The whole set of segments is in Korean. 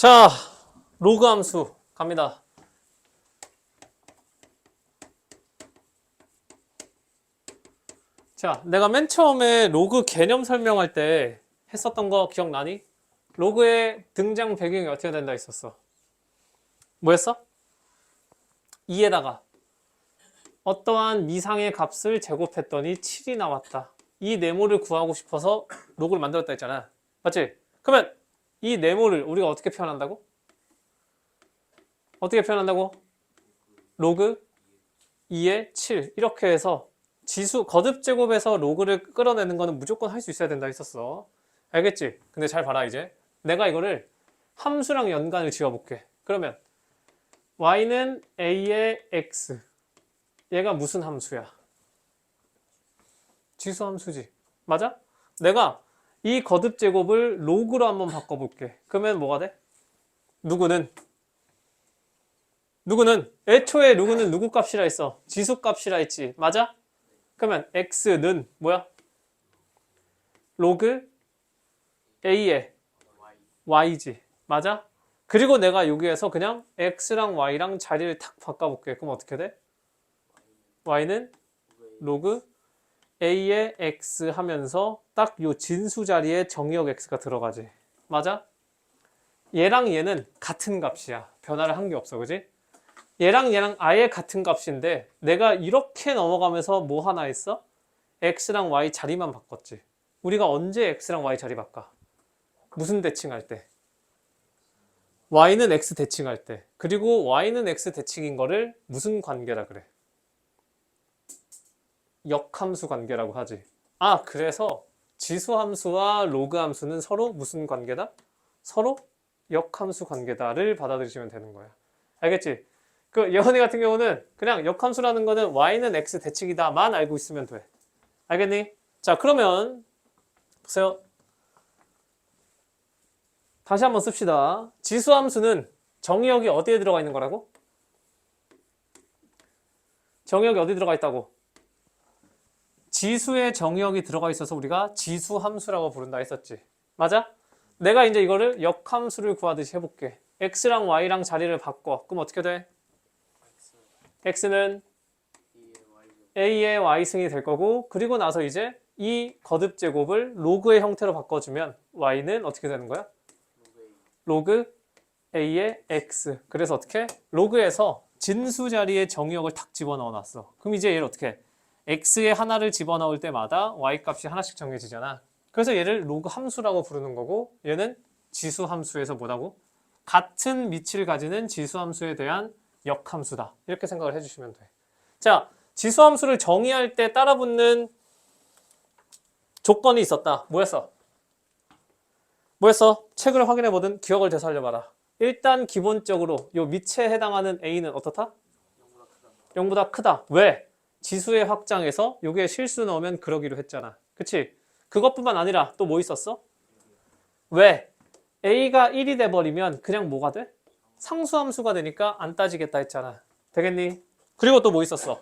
자, 로그 함수 갑니다. 자, 내가 맨 처음에 로그 개념 설명할 때 했었던 거 기억나니? 로그의 등장 배경이 어떻게 된다 했었어? 뭐였어? 2에다가 어떠한 미상의 값을 제곱했더니 7이 나왔다. 이 네모를 구하고 싶어서 로그를 만들었다 했잖아. 맞지? 그러면 이 네모를 우리가 어떻게 표현한다고? 어떻게 표현한다고? 로그 2의 7 이렇게 해서 지수 거듭 제곱에서 로그를 끌어내는 거는 무조건 할 수 있어야 된다 했었어. 알겠지? 근데 잘 봐라 이제. 내가 이거를 함수랑 연관을 지어볼게. 그러면 y는 a의 x. 얘가 무슨 함수야? 지수 함수지. 맞아? 내가 이 거듭 제곱을 로그로 한번 바꿔볼게. 그러면 뭐가 돼? 누구는 애초에 누구는 누구 값이라 했어? 지수 값이라 했지. 맞아? 그러면 x는 뭐야? 로그 a의 y지. 맞아? 그리고 내가 여기에서 그냥 x랑 y랑 자리를 탁 바꿔볼게. 그럼 어떻게 돼? y는 로그 a의 x 하면서 딱 요 진수 자리에 정의역 x가 들어가지. 맞아? 얘랑 얘는 같은 값이야. 변화를 한 게 없어. 그지? 얘랑 얘랑 아예 같은 값인데 내가 이렇게 넘어가면서 뭐 하나 했어? x랑 y 자리만 바꿨지. 우리가 언제 x랑 y 자리 바꿔? 무슨 대칭할 때? y는 x 대칭할 때. 그리고 y는 x 대칭인 거를 무슨 관계라 그래? 역함수 관계라고 하지. 아, 그래서 지수함수와 로그함수는 서로 무슨 관계다? 서로 역함수 관계다를 받아들이시면 되는 거야. 알겠지? 그 예원이 같은 경우는 그냥 역함수라는 거는 y는 x 대칭이다만 알고 있으면 돼. 알겠니? 자, 그러면 보세요. 다시 한번 씁시다. 지수함수는 정의역이 어디에 들어가 있는 거라고? 정의역이 어디 들어가 있다고? 지수의 정의역이 들어가 있어서 우리가 지수함수라고 부른다 했었지. 맞아? 내가 이제 이거를 역함수를 구하듯이 해볼게. x랑 y랑 자리를 바꿔. 그럼 어떻게 돼? x는 a의 y승이 될 거고, 그리고 나서 이제 이 거듭 제곱을 로그의 형태로 바꿔주면 y는 어떻게 되는 거야? 로그 a의 x. 그래서 어떻게? 로그에서 진수 자리에 정의역을 탁 집어넣어 놨어. 그럼 이제 얘를 어떻게 해? x의 하나를 집어넣을 때마다 y 값이 하나씩 정해지잖아. 그래서 얘를 로그 함수라고 부르는 거고, 얘는 지수 함수에서 뭐라고? 같은 위치를 가지는 지수 함수에 대한 역함수다. 이렇게 생각을 해주시면 돼. 자, 지수 함수를 정의할 때 따라붙는 조건이 있었다. 뭐였어? 뭐였어? 책을 확인해보든 기억을 되살려봐라. 일단 기본적으로 요 밑에 해당하는 a는 어떻다? 0보다 크다. 왜? 지수의 확장에서 요게 실수 넣으면 그러기로 했잖아. 그치? 그것뿐만 아니라 또 뭐 있었어? 왜? a가 1이 돼버리면 그냥 뭐가 돼? 상수함수가 되니까 안 따지겠다 했잖아. 되겠니? 그리고 또 뭐 있었어?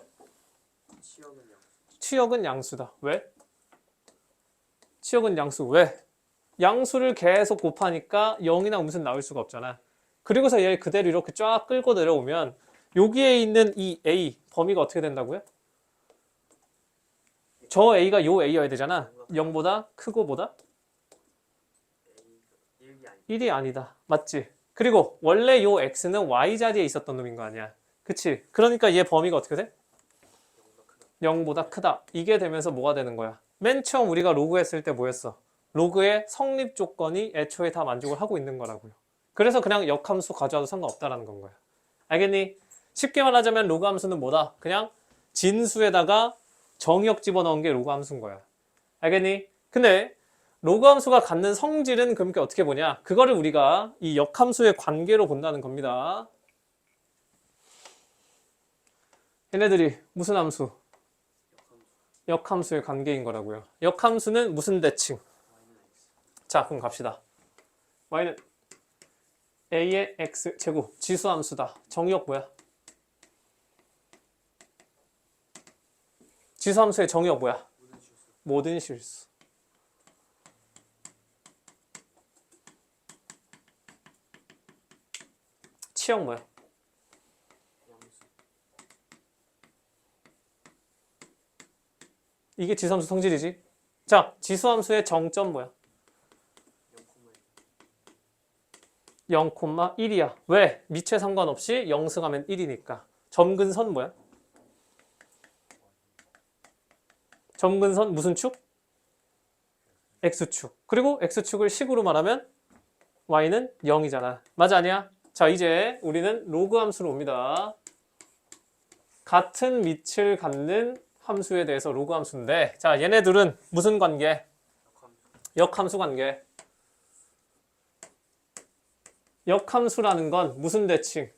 치역은 양수다. 왜? 치역은 양수. 왜? 양수를 계속 곱하니까 0이나 음수는 나올 수가 없잖아. 그리고서 얘 그대로 이렇게 쫙 끌고 내려오면 여기에 있는 이 a 범위가 어떻게 된다고요? 저 a가 요 a여야 되잖아. 0보다 크고 보다 1이 아니다. 맞지? 그리고 원래 요 x는 y 자리에 있었던 놈인 거 아니야. 그치? 그러니까 얘 범위가 어떻게 돼? 0보다 크다. 이게 되면서 뭐가 되는 거야? 맨 처음 우리가 로그 했을 때 뭐였어? 로그의 성립 조건이 애초에 다 만족을 하고 있는 거라고요. 그래서 그냥 역함수 가져와도 상관없다라는 건 거야. 알겠니? 쉽게 말하자면 로그 함수는 뭐다? 그냥 진수에다가 정의역 집어넣은 게 로그 함수인 거야. 알겠니? 근데 로그 함수가 갖는 성질은 그러니까 어떻게 보냐? 그거를 우리가 이 역함수의 관계로 본다는 겁니다. 얘네들이 무슨 함수? 역함수의 관계인 거라고요. 역함수는 무슨 대칭? 자, 그럼 갑시다. y는 a의 x 제곱 지수함수다. 정의역 뭐야? 지수함수의 정의역 뭐야? 모든 실수. 치역 뭐야? 이게 지수함수 성질이지. 자, 지수함수의 정점 뭐야? 0,1이야. 왜? 미체 상관없이 0승하면 1이니까. 점근선 뭐야? 점근선 무슨 축? X축. 그리고 X축을 식으로 말하면 Y는 0이잖아. 맞아, 아니야? 자, 이제 우리는 로그 함수로 옵니다. 같은 밑을 갖는 함수에 대해서 로그 함수인데, 자, 얘네들은 무슨 관계? 역함수 관계. 역함수라는 건 무슨 대칭?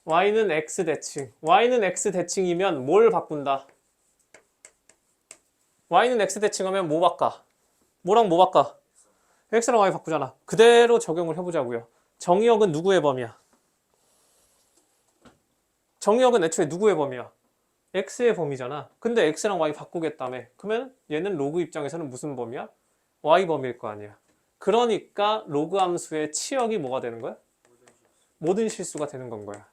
Y는 X 대칭. Y는 X 대칭이면 뭘 바꾼다? Y는 X 대칭하면 뭐 바꿔? 뭐랑 뭐 바꿔? X랑 Y 바꾸잖아. 그대로 적용을 해보자고요. 정의역은 누구의 범위야? 정의역은 애초에 누구의 범위야? X의 범위잖아. 근데 X랑 Y 바꾸겠다며. 그러면 얘는 로그 입장에서는 무슨 범위야? Y 범위일 거 아니야. 그러니까 로그 함수의 치역이 뭐가 되는 거야? 모든 실수가 되는 건 거야.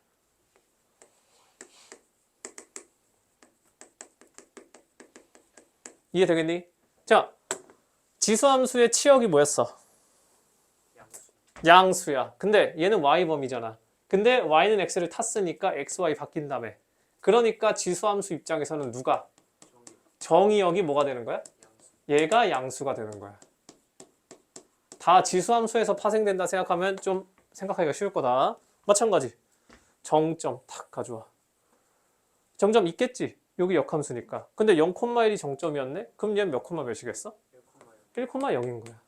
이해되겠니? 자, 지수함수의 치역이 뭐였어? 양수야. 근데 얘는 Y 범위잖아. 근데 Y는 X를 탔으니까 X, Y 바뀐 다음에. 그러니까 지수함수 입장에서는 누가? 정의역이 뭐가 되는 거야? 얘가 양수가 되는 거야. 다 지수함수에서 파생된다 생각하면 좀 생각하기가 쉬울 거다. 마찬가지. 정점 탁 가져와. 정점 있겠지? 여기 역함수니까. 근데 0,1이 정점이었네? 그럼 얘는 몇 콤마 몇이겠어? 1,0인 거야.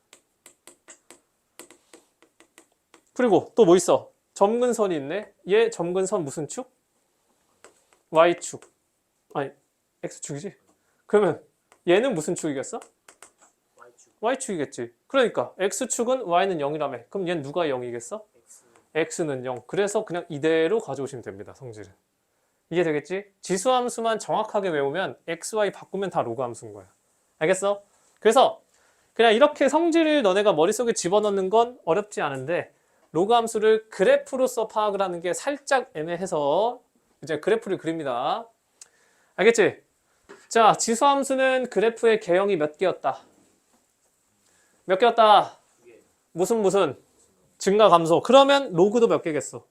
그리고 또 뭐 있어? 점근선이 있네? 얘 점근선 무슨 축? Y축. 아니, X축이지? 그러면 얘는 무슨 축이겠어? Y축이겠지. 그러니까 X축은 Y는 0이라며. 그럼 얘는 누가 0이겠어? X는 0. 그래서 그냥 이대로 가져오시면 됩니다. 성질은. 이해되겠지? 지수함수만 정확하게 외우면 X, Y 바꾸면 다 로그 함수인 거야. 알겠어? 그래서 그냥 이렇게 성질을 너네가 머릿속에 집어넣는 건 어렵지 않은데 로그 함수를 그래프로서 파악을 하는 게 살짝 애매해서 이제 그래프를 그립니다. 알겠지? 자, 지수함수는 그래프의 개형이 몇 개였다? 몇 개였다? 무슨 증가 감소. 그러면 로그도 몇 개겠어?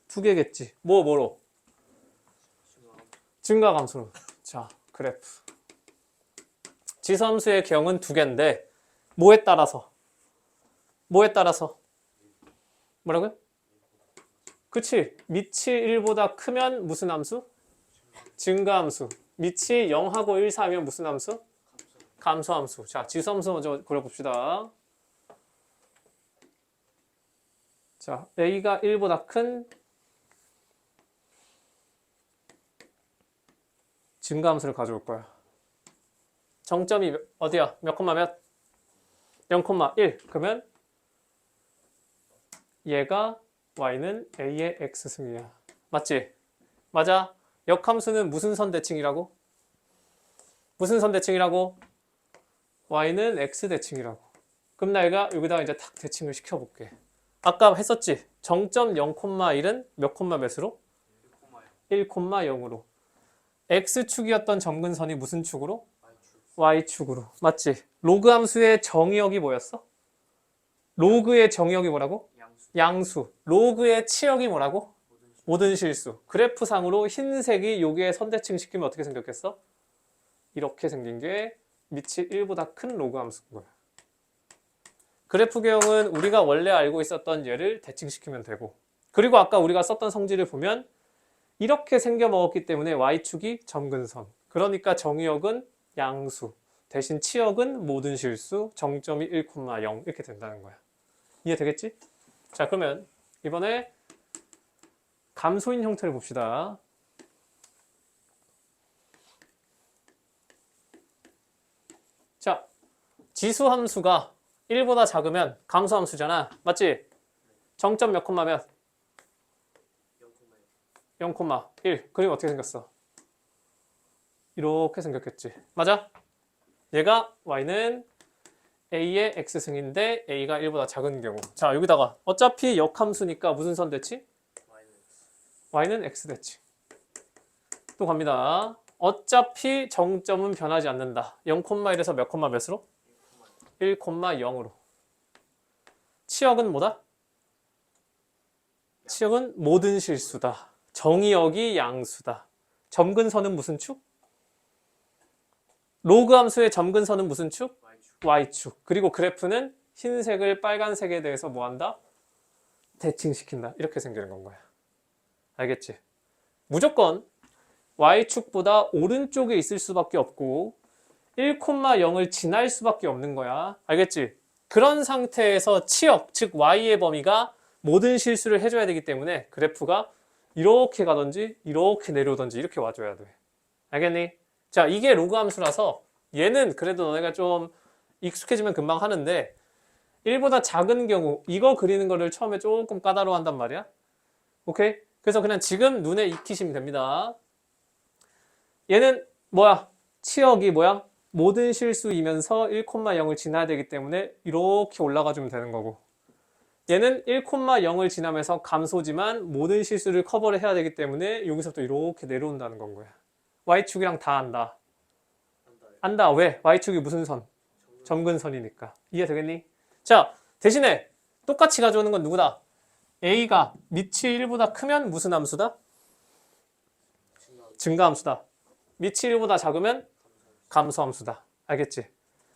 2개겠지. 뭐로? 증가 감소로. 자, 그래프. 지수함수의 개형은 2개인데 뭐에 따라서? 뭐라고요? 그치? 밑이 1보다 크면 무슨 함수? 증가함수. 밑이 0하고 1 사이면 무슨 함수? 감소함수. 자, 지수함수 먼저 그려봅시다. 자, A가 1보다 큰 증가함수를 가져올 거야. 정점이 어디야? 몇 콤마 몇? 0,1. 그러면 얘가 Y는 A의 X승이야. 맞지? 맞아. 역함수는 무슨 선 대칭이라고? 무슨 선 대칭이라고? Y는 X 대칭이라고. 그럼 내가 여기다가 이제 탁 대칭을 시켜볼게. 아까 했었지? 정점 0,1은 몇 콤마 몇으로? 1,0으로. X축이었던 점근선이 무슨 축으로? Y축으로. 맞지? 로그 함수의 정의역이 뭐였어? 로그의 정의역이 뭐라고? 양수. 로그의 치역이 뭐라고? 모든 실수. 그래프상으로 흰색이 여기에 선대칭 시키면 어떻게 생겼겠어? 이렇게 생긴 게 밑이 1보다 큰 로그 함수인 거야. 그래프 개형은 우리가 원래 알고 있었던 얘를 대칭시키면 되고, 그리고 아까 우리가 썼던 성질을 보면 이렇게 생겨 먹었기 때문에 Y축이 점근선. 그러니까 정의역은 양수. 대신 치역은 모든 실수. 정점이 1,0 이렇게 된다는 거야. 이해되겠지? 자, 그러면 이번에 감소인 형태를 봅시다. 자, 지수함수가 1보다 작으면 감소함수잖아. 맞지? 정점 몇 콤마 몇? 0,1. 그림 어떻게 생겼어? 이렇게 생겼겠지. 맞아? 얘가 Y는 A의 X승인데 A가 1보다 작은 경우. 자, 여기다가 어차피 역함수니까 무슨 선 대칭? y는 x 됐지. 또 갑니다. 어차피 정점은 변하지 않는다. 0,1에서 몇 콤마 몇으로? 1,0으로. 치역은 뭐다? 치역은 모든 실수다. 정의역이 양수다. 점근선은 무슨 축? 로그 함수의 점근선은 무슨 축? y축. 그리고 그래프는 흰색을 빨간색에 대해서 뭐한다? 대칭시킨다. 이렇게 생기는 건 거야. 알겠지? 무조건 y축보다 오른쪽에 있을 수밖에 없고 1,0을 지날 수밖에 없는 거야. 알겠지? 그런 상태에서 치역, 즉 y의 범위가 모든 실수를 해줘야 되기 때문에 그래프가 이렇게 가든지 이렇게 내려오든지 이렇게 와줘야 돼. 알겠니? 자, 이게 로그 함수라서 얘는 그래도 너네가 좀 익숙해지면 금방 하는데 1보다 작은 경우 이거 그리는 거를 처음에 조금 까다로워한단 말이야. 오케이? 그래서 그냥 지금 눈에 익히시면 됩니다. 얘는 뭐야? 치역이 뭐야? 모든 실수이면서 1,0을 지나야 되기 때문에 이렇게 올라가주면 되는 거고, 얘는 1,0을 지나면서 감소지만 모든 실수를 커버를 해야 되기 때문에 여기서부터 이렇게 내려온다는 건 거야. y축이랑 다 안다. 안다. 왜? y축이 무슨 선? 점근선이니까. 이해되겠니? 자, 대신에 똑같이 가져오는 건 누구다? a가 밑이 1보다 크면 무슨 함수다? 증가함수다. 밑이 1보다 작으면 감소함수다. 알겠지?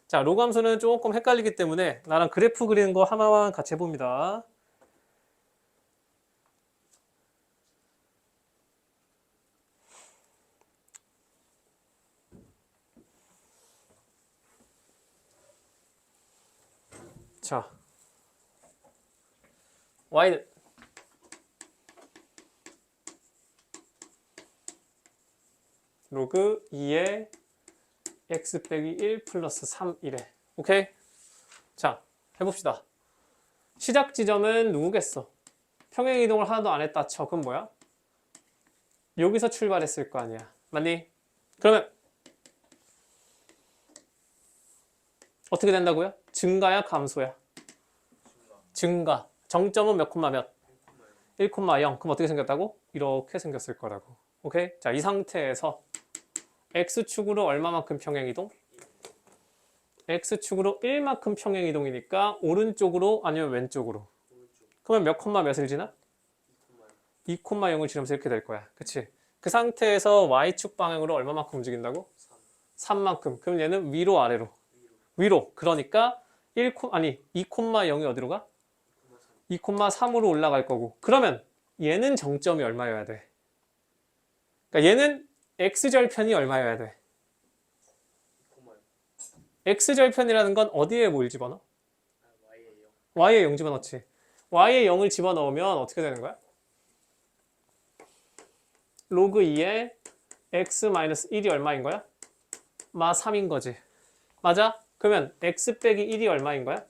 자, 로그 함수는 조금 헷갈리기 때문에 나랑 그래프 그리는 거 하나만 같이 해봅니다. 자, y는 로그 2의 x 빼기 1 플러스 3이래. 오케이? 자, 해봅시다. 시작 지점은 누구겠어? 평행이동을 하나도 안 했다 쳐. 그럼 뭐야? 여기서 출발했을 거 아니야. 맞니? 그러면 어떻게 된다고요? 증가야 감소야? 증가. 정점은 몇 콤마 몇? 1,0. 그럼 어떻게 생겼다고? 이렇게 생겼을 거라고. 오케이? 자, 이 상태에서 x축으로 얼마만큼 평행이동? x축으로 1만큼 평행이동이니까 오른쪽으로 아니면 왼쪽으로? 그러면 몇 콤마 몇을 지나? 2,0을 지나면서 이렇게 될 거야. 그치? 그 상태에서 y축 방향으로 얼마만큼 움직인다고? 3만큼. 그럼 얘는 위로 아래로? 위로. 그러니까 2,0이 어디로 가? 2,3으로 올라갈 거고. 그러면 얘는 정점이 얼마여야 돼? 그러니까 얘는 x절편이 얼마여야 돼? x절편이라는 건 어디에 뭘 집어넣어? y에 0 집어넣지. y에 0을 집어넣으면 어떻게 되는 거야? 로그 2에 x-1이 얼마인 거야? 마 3인 거지. 맞아? 그러면 x 빼기 1이 얼마인 거야?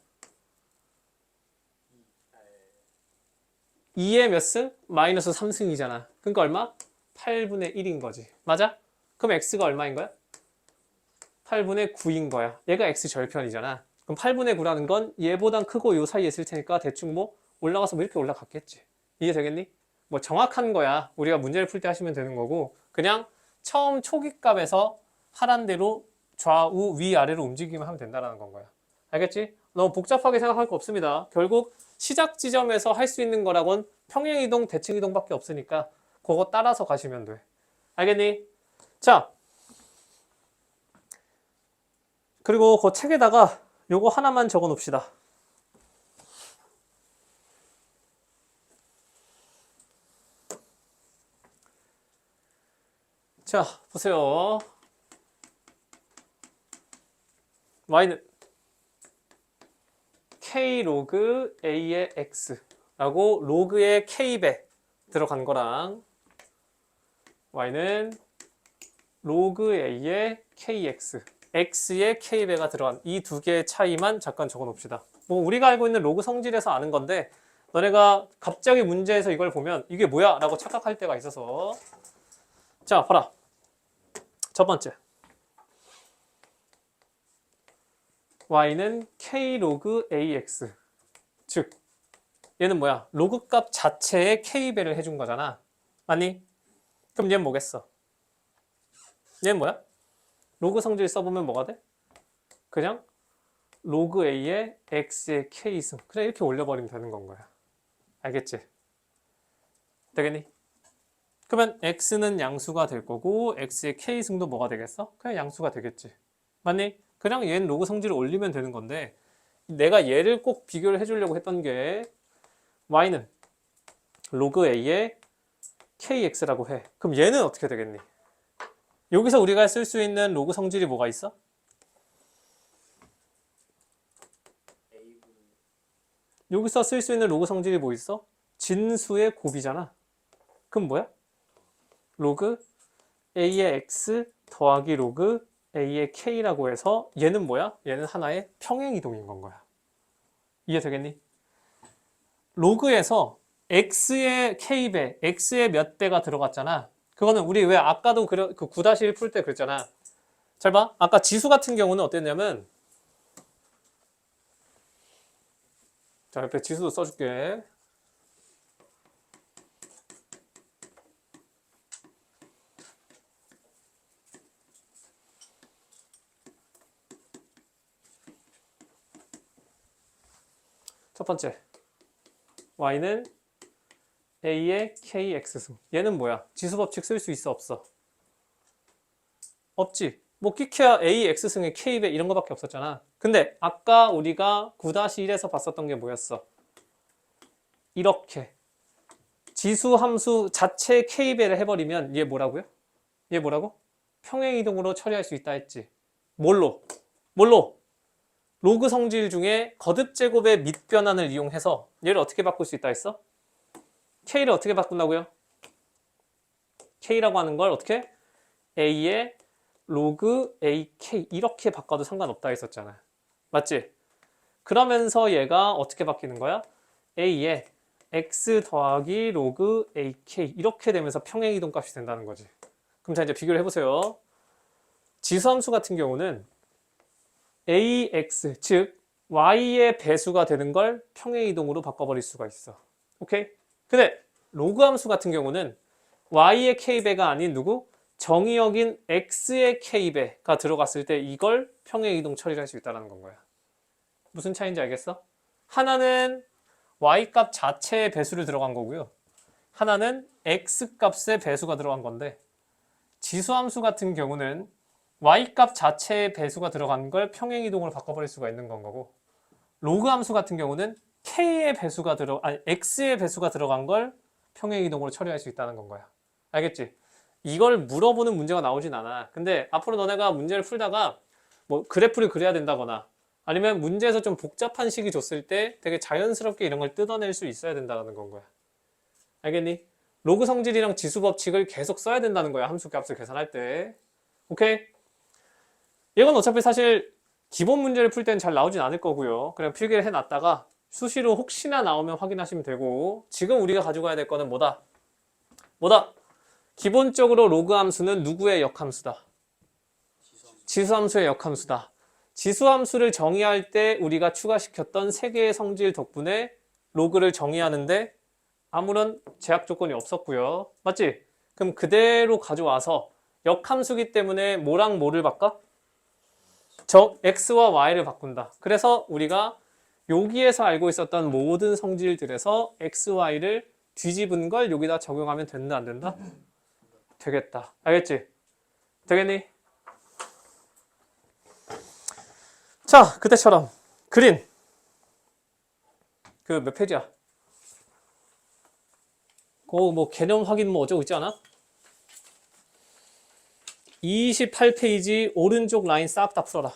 2의 몇 승? 마이너스 3승이잖아. 그러니까 얼마? 8분의 1인 거지. 맞아? 그럼 x가 얼마인 거야? 8분의 9인 거야. 얘가 x절편이잖아. 그럼 8분의 9라는 건 얘보단 크고 요 사이에 있을 테니까 대충 뭐 올라가서 뭐 이렇게 올라갔겠지. 이해되겠니? 뭐 정확한 거야. 우리가 문제를 풀 때 하시면 되는 거고, 그냥 처음 초기값에서 하란 대로 좌우 위아래로 움직이기만 하면 된다는 건 거야. 알겠지? 너무 복잡하게 생각할 거 없습니다. 결국 시작 지점에서 할 수 있는 거라곤 평행이동, 대칭이동밖에 없으니까 그거 따라서 가시면 돼. 알겠니? 자, 그리고 그 책에다가 요거 하나만 적어 놓읍시다. 자, 보세요. y는 k 로그 a의 x라고 로그의 k배 들어간 거랑 y는 로그 a의 kx, x의 k배가 들어간 이 두 개의 차이만 잠깐 적어 놓읍시다. 뭐 우리가 알고 있는 로그 성질에서 아는 건데 너네가 갑자기 문제에서 이걸 보면 이게 뭐야? 라고 착각할 때가 있어서, 자, 봐라. 첫 번째, y는 k 로그 ax, 즉 얘는 뭐야? 로그 값 자체에 k배를 해준 거잖아. 아니? 그럼 얘는 뭐겠어? 얘는 뭐야? 로그 성질 써보면 뭐가 돼? 그냥 로그 A에 X의 K승. 그냥 이렇게 올려버리면 되는 건 거야. 알겠지? 되겠니? 그러면 X는 양수가 될 거고 X의 K승도 뭐가 되겠어? 그냥 양수가 되겠지. 맞니? 그냥 얘는 로그 성질을 올리면 되는 건데 내가 얘를 꼭 비교를 해주려고 했던 게 Y는 로그 A의 KX라고 해. 그럼 얘는 어떻게 되겠니? 여기서 우리가 쓸 수 있는 로그 성질이 뭐가 있어? 여기서 쓸 수 있는 로그 성질이 뭐 있어? 진수의 곱이잖아. 그럼 뭐야? 로그 A의 X 더하기 로그 A의 K라고 해서 얘는 뭐야? 얘는 하나의 평행이동인 건 거야. 이해되겠니? 로그에서 X의 K배, X의 몇 배가 들어갔잖아. 그거는 우리 왜 아까도 그 9-1 풀 때 그랬잖아. 잘 봐. 아까 지수 같은 경우는 어땠냐면 자, 옆에 지수도 써줄게. 첫 번째, y는 a의 kx승. 얘는 뭐야? 지수 법칙 쓸 수 있어, 없어? 없지. 뭐 끼케야 a x승의 k배 이런 거밖에 없었잖아. 근데 아까 우리가 9-1에서 봤었던 게 뭐였어? 이렇게 지수 함수 자체 k배를 해버리면 얘 뭐라고요? 얘 뭐라고? 평행이동으로 처리할 수 있다 했지. 뭘로? 로그 성질 중에 거듭 제곱의 밑변환을 이용해서 얘를 어떻게 바꿀 수 있다 했어? k를 어떻게 바꾼다고요? k라고 하는 걸 어떻게? a의 로그 ak 이렇게 바꿔도 상관없다 했었잖아. 맞지? 그러면서 얘가 어떻게 바뀌는 거야? a의 x 더하기 로그 ak 이렇게 되면서 평행이동 값이 된다는 거지. 그럼 자 이제 비교를 해보세요. 지수함수 같은 경우는 ax 즉 y의 배수가 되는 걸 평행이동으로 바꿔버릴 수가 있어. 오케이? 근데 로그 함수 같은 경우는 y의 k배가 아닌 누구? 정의역인 x의 k배가 들어갔을 때 이걸 평행이동 처리를 할 수 있다는 건 거야. 무슨 차이인지 알겠어? 하나는 y값 자체의 배수를 들어간 거고요. 하나는 x값의 배수가 들어간 건데 지수함수 같은 경우는 y값 자체의 배수가 들어간 걸 평행이동으로 바꿔버릴 수가 있는 건 거고 로그 함수 같은 경우는 x의 배수가 들어간 걸 평행이동으로 처리할 수 있다는 건 거야. 알겠지? 이걸 물어보는 문제가 나오진 않아. 근데 앞으로 너네가 문제를 풀다가 뭐 그래프를 그려야 된다거나 아니면 문제에서 좀 복잡한 식이 줬을 때 되게 자연스럽게 이런 걸 뜯어낼 수 있어야 된다는 건 거야. 알겠니? 로그 성질이랑 지수 법칙을 계속 써야 된다는 거야. 함수 값을 계산할 때. 오케이? 이건 어차피 사실 기본 문제를 풀 때는 잘 나오진 않을 거고요. 그냥 필기를 해놨다가 수시로 혹시나 나오면 확인하시면 되고 지금 우리가 가지고 가야 될 거는 뭐다? 기본적으로 로그 함수는 누구의 역함수다? 지수함수의 역함수다. 지수함수를 정의할 때 우리가 추가시켰던 3개의 성질 덕분에 로그를 정의하는데 아무런 제약 조건이 없었고요. 맞지? 그럼 그대로 가져와서 역함수기 때문에 뭐랑 뭐를 바꿔? x와 y를 바꾼다. 그래서 우리가 여기에서 알고 있었던 모든 성질들에서 x, y를 뒤집은 걸 여기다 적용하면 된다, 안 된다? 되겠다. 알겠지? 되겠니? 자, 그때처럼 그린 그 몇 페이지야? 뭐 개념 확인 뭐 어쩌고 있지 않아? 28페이지 오른쪽 라인 싹 다 풀어라.